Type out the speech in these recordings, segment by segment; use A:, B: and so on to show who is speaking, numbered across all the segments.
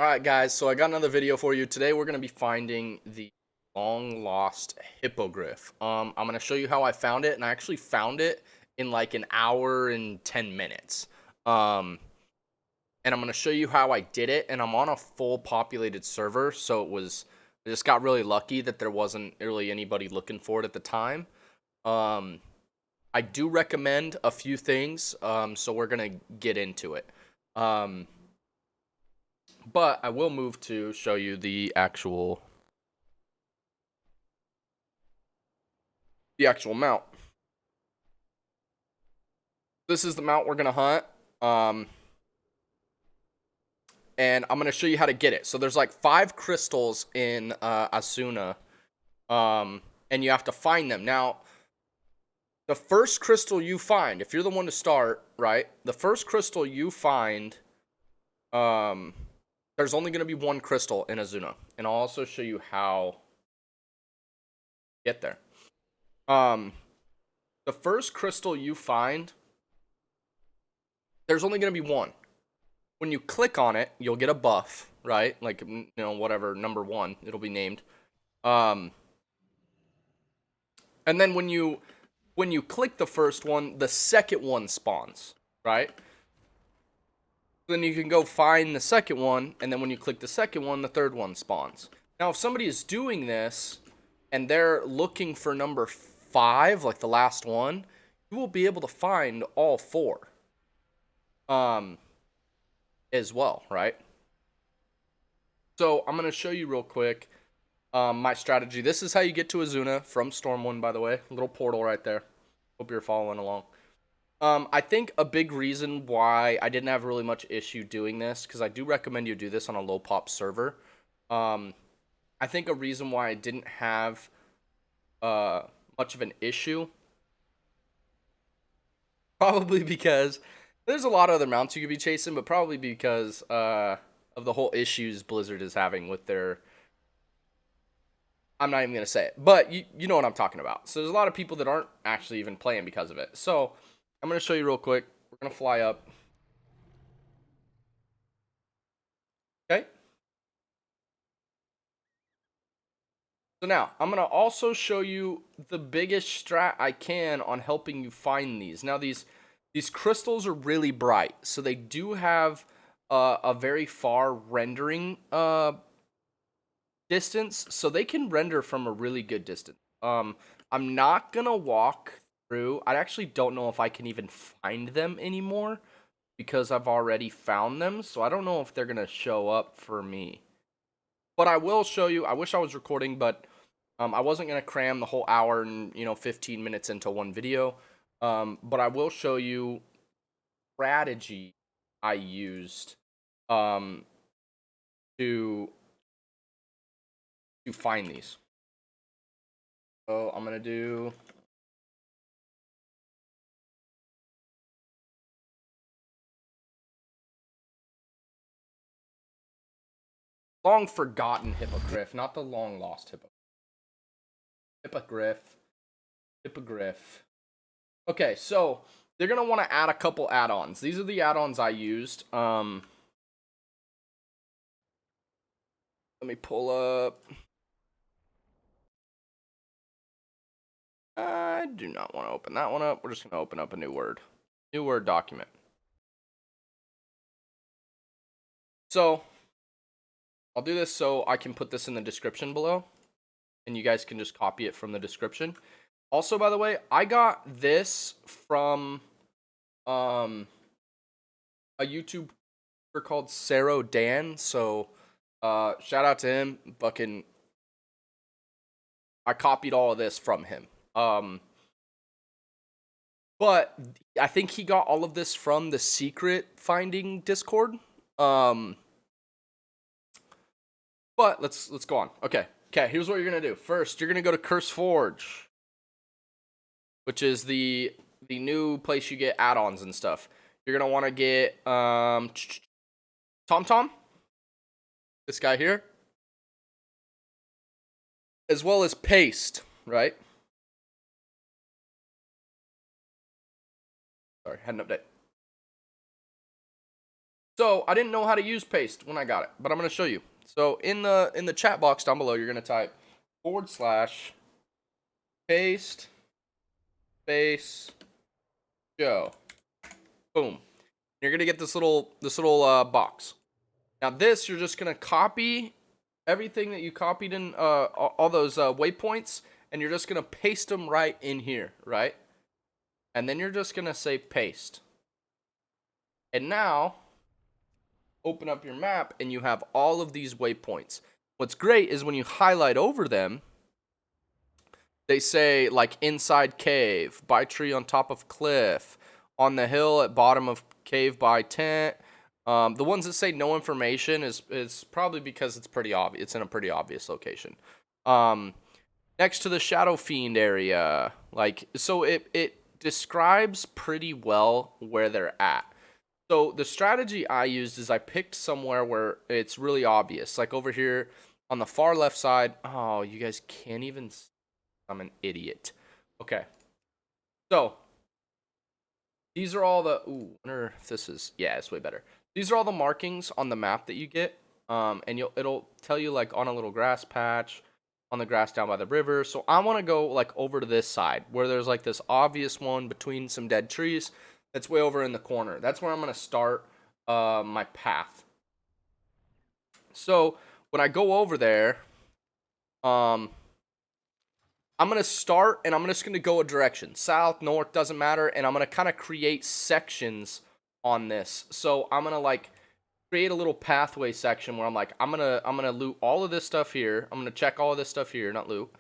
A: Alright guys, so I got another video for you. Today we're going to be finding the long lost hippogryph. I'm going to show you how I found it, and I actually found it in like an hour and 10 minutes. And I'm going to show you how I did it, and I'm on a full populated server, so I just got really lucky that there wasn't really anybody looking for it at the time. I do recommend a few things, so we're going to get into it. But I will move to show you the actual mount. This is the mount we're gonna hunt. And I'm gonna show you how to get it. So there's like 5 crystals in Asuna. And you have to find them. Now, the first crystal you find, if you're the one to start, right? The first crystal you find, there's only gonna be 1 crystal in Asuna. And I'll also show you how to get there. The first crystal you find, there's only going to be 1. When you click on it, you'll get a buff, right? Like, whatever, number 1, it'll be named. And then when you click the first one, the second one spawns, right? Then you can go find the second one, and then when you click the second one, the third one spawns. Now, if somebody is doing this, and they're looking for number 5, like the last one, you will be able to find all 4. As well, right? So I'm going to show you real quick my strategy. This is how you get to Asuna from Stormwind, by the way. A little portal right there. Hope you're following along. I think a big reason why I didn't have really much issue doing this, because I do recommend you do this on a low pop server. I think a reason why I didn't have much of an issue, probably because there's a lot of other mounts you could be chasing, but probably because of the whole issues Blizzard is having with their... I'm not even going to say it, but you know what I'm talking about. So there's a lot of people that aren't actually even playing because of it. So I'm going to show you real quick. We're going to fly up. Okay. So now, I'm going to also show you the biggest strat I can on helping you find these. Now, these crystals are really bright, so they do have a very far rendering distance, so they can render from a really good distance. I'm not gonna walk through. I actually don't know if I can even find them anymore because I've already found them, so I don't know if they're gonna show up for me. But I will show you. I wish I was recording, but I wasn't gonna cram the whole hour and 15 minutes into one video. But I will show you strategy I used to find these. So I'm gonna do long forgotten hippogryph, not the long lost hippogryph. Okay, so they're gonna want to add a couple add-ons. These are the add-ons I used. Let me pull up. I do not want to open that one up. We're just gonna open up a new Word document. So I'll do this so I can put this in the description below, and you guys can just copy it from the description. Also, by the way, I got this from a YouTuber called Saro Dan. So shout out to him. Fucking, I copied all of this from him. But I think he got all of this from the secret finding Discord. But let's go on. Okay, here's what you're gonna do. First, you're gonna go to Curse Forge, which is the new place you get add-ons and stuff. You're gonna want to get TomTom, this guy here, as well as Paste, right? Sorry, had an update. So I didn't know how to use paste when I got it, but I'm gonna show you. So in the chat box down below, you're gonna type / paste space show. Boom. You're gonna get this little box. Now this, you're just gonna copy everything that you copied in all those waypoints, and you're just gonna paste them right in here, right? And then you're just gonna say paste. And now open up your map and you have all of these waypoints. What's great is when you highlight over them, they say like inside cave, by tree on top of cliff, on the hill at bottom of cave by tent. The ones that say no information is probably because it's pretty obvious. It's in a pretty obvious location. Next to the Shadow Fiend area, like, so it describes pretty well where they're at. So the strategy I used is I picked somewhere where it's really obvious, like over here on the far left side. Oh, you guys can't even see. I'm an idiot. Okay. So these are all the, ooh, I wonder if this is, yeah, it's way better. These are all the markings on the map that you get. And it'll tell you like on a little grass patch, on the grass down by the river. So I want to go like over to this side where there's like this obvious one between some dead trees. That's way over in the corner. That's where I'm going to start my path. So when I go over there, I'm going to start and I'm just going to go a direction. South, north, doesn't matter. And I'm going to kind of create sections on this. So I'm going to like create a little pathway section where I'm like, I'm going to loot all of this stuff here. I'm going to check all of this stuff here, not loot.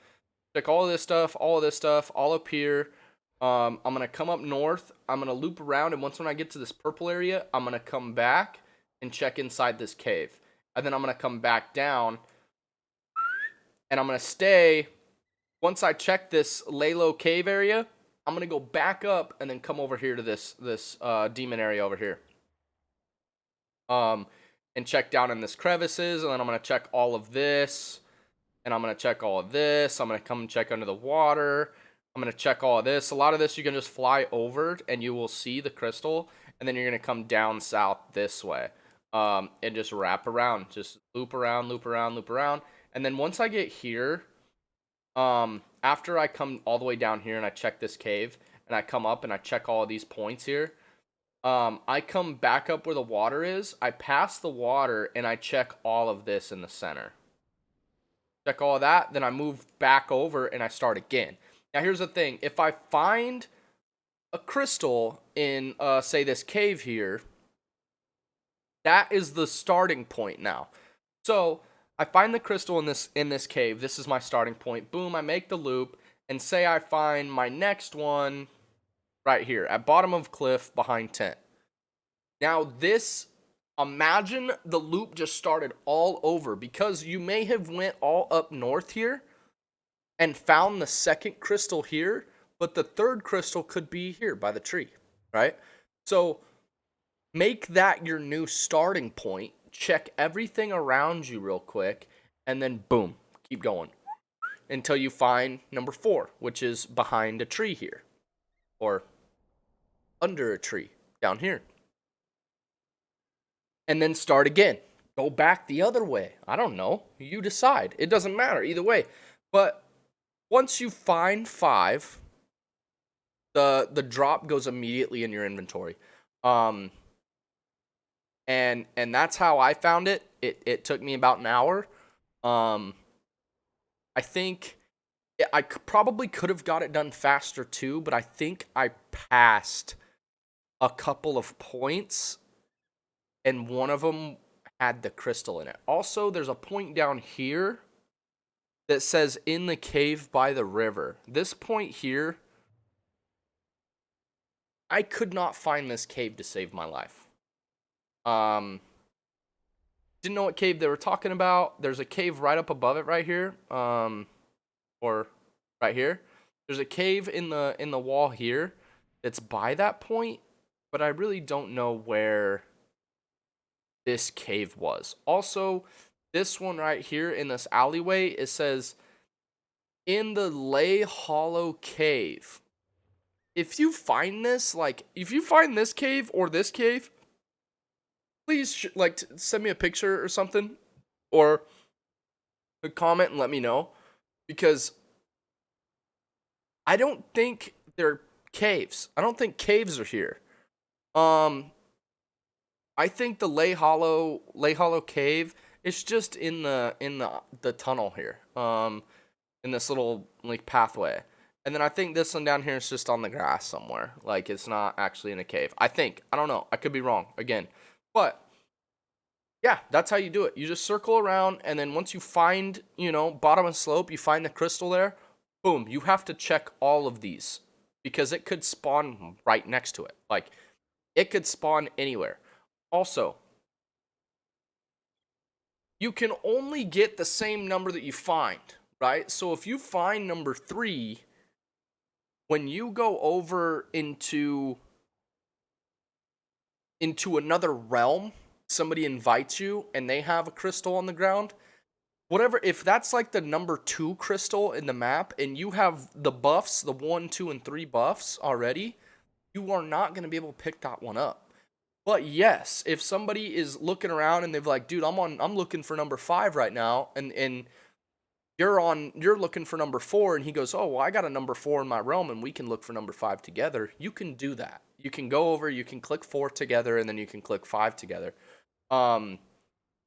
A: Check all of this stuff, all up here. I'm going to come up north. I'm going to loop around. And when I get to this purple area, I'm going to come back and check inside this cave. And then I'm going to come back down. And I'm going to stay. Once I check this Leyhollow cave area, I'm going to go back up and then come over here to this demon area over here. And check down in this crevices. And then I'm going to check all of this. And I'm going to check all of this. I'm going to come and check under the water. I'm going to check all of this. A lot of this you can just fly over and you will see the crystal. And then you're going to come down south this way. And just wrap around. Just loop around, loop around, loop around. And then once I get here, after I come all the way down here and I check this cave, and I come up and I check all of these points here, I come back up where the water is. I pass the water and I check all of this in the center. Check all of that, then I move back over and I start again. Now here's the thing, if I find a crystal in say this cave here, that is the starting point now. So I find the crystal in this cave. This is my starting point. Boom, I make the loop, and say I find my next one right here at bottom of cliff behind tent. Now this, imagine the loop just started all over, because you may have went all up north here and found the second crystal here, but the third crystal could be here by the tree, right? So make that your new starting point. Check everything around you real quick, and then boom, keep going until you find number 4, which is behind a tree here, or under a tree down here. And then start again. Go back the other way. I don't know. You decide. It doesn't matter either way. But once you find 5, the drop goes immediately in your inventory. And that's how I found it. It took me about an hour. I think I probably could have got it done faster too, but I think I passed a couple of points, and one of them had the crystal in it. Also, there's a point down here that says in the cave by the river. This point here, I could not find this cave to save my life. Didn't know what cave they were talking about. There's a cave right up above it right here. Or right here. There's a cave in the wall here that's by that point, but I really don't know where this cave was. Also, this one right here in this alleyway, it says in the Leyhollow cave. If you find this, like if you find this cave or this cave, please like send me a picture or something, or a comment and let me know, because I don't think they're caves. I don't think caves are here. Um, I think the Leyhollow cave is just in the tunnel here. In this little like pathway. And then I think this one down here is just on the grass somewhere. Like it's not actually in a cave. I think. I don't know. I could be wrong again. But yeah, that's how you do it. You just circle around, and then once you find, bottom of slope, you find the crystal there, boom, you have to check all of these because it could spawn right next to it. Like it could spawn anywhere. Also, you can only get the same number that you find, right? So if you find number 3, when you go over into another realm, somebody invites you and they have a crystal on the ground, whatever, if that's like the number 2 crystal in the map and you have the buffs, the 1, 2, and 3 buffs already, you are not going to be able to pick that one up. But yes, if somebody is looking around and they're like, dude, I'm looking for number 5 right now, and you're looking for number 4, and he goes, oh, well, I got a number 4 in my realm, and we can look for number 5 together. You can do that. You can go over, you can click 4 together, and then you can click 5 together. But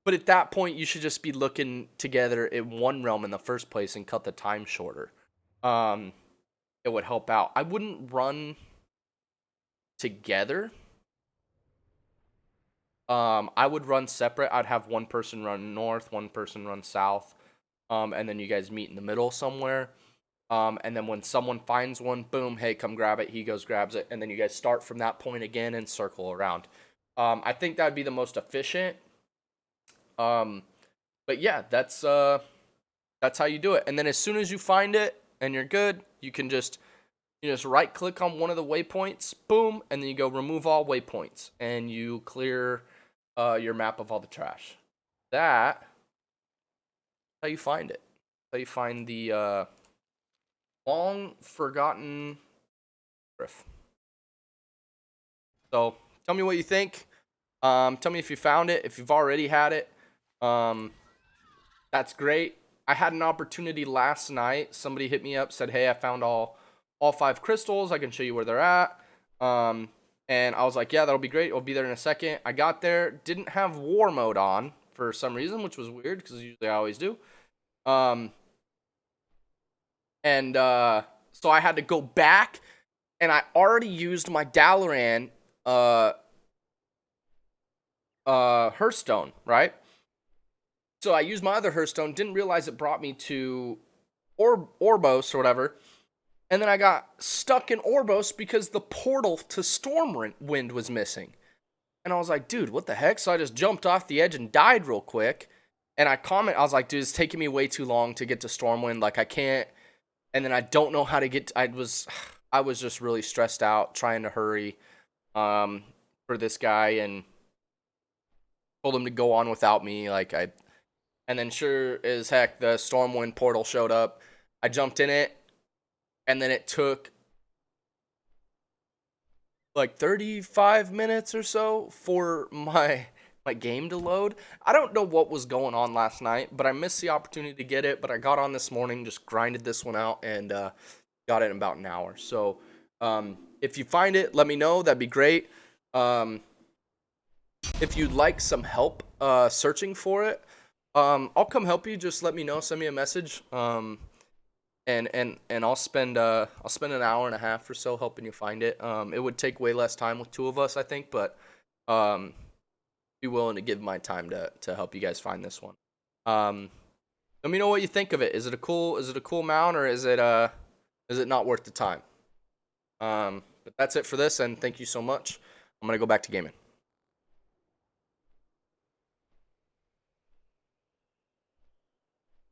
A: at that point, you should just be looking together in one realm in the first place and cut the time shorter. It would help out. I wouldn't run together. I would run separate. I'd have one person run north, one person run south, and then you guys meet in the middle somewhere. And then when someone finds one, boom, hey, come grab it. He goes, grabs it, and then you guys start from that point again and circle around. I think that'd be the most efficient. But yeah, that's how you do it. And then as soon as you find it and you're good, you just right click on one of the waypoints, boom, and then you go remove all waypoints, and you clear your map of all the trash. That's how you find it. That's how you find the long forgotten riff. So tell me what you think. Tell me if you found it, if you've already had it. That's great. I had an opportunity last night. Somebody hit me up, said, hey, I found all 5 crystals. I can show you where they're at. And I was like, yeah, that'll be great. I'll be there in a second. I got there, didn't have war mode on for some reason, which was weird because usually I always do. So I had to go back, and I already used my Dalaran Hearthstone, right? So I used my other Hearthstone, didn't realize it brought me to Orbos or whatever. And then I got stuck in Orbos because the portal to Stormwind was missing. And I was like, dude, what the heck? So I just jumped off the edge and died real quick. And I was like, dude, it's taking me way too long to get to Stormwind. Like, I can't. And then I don't know how to get. I was just really stressed out trying to hurry for this guy, and told him to go on without me. And then sure as heck, the Stormwind portal showed up. I jumped in it. And then it took like 35 minutes or so for my game to load. I don't know what was going on last night, but I missed the opportunity to get it. But I got on this morning, just grinded this one out, and got it in about an hour. So if you find it, let me know. That'd be great. If you'd like some help searching for it, I'll come help you. Just let me know. Send me a message. And I'll spend an hour and a half or so helping you find it. It would take way less time with 2 of us, I think, but be willing to give my time to help you guys find this one. Let me know what you think of it. Is it a cool mount, or is it not worth the time? But that's it for this, and thank you so much. I'm gonna go back to gaming.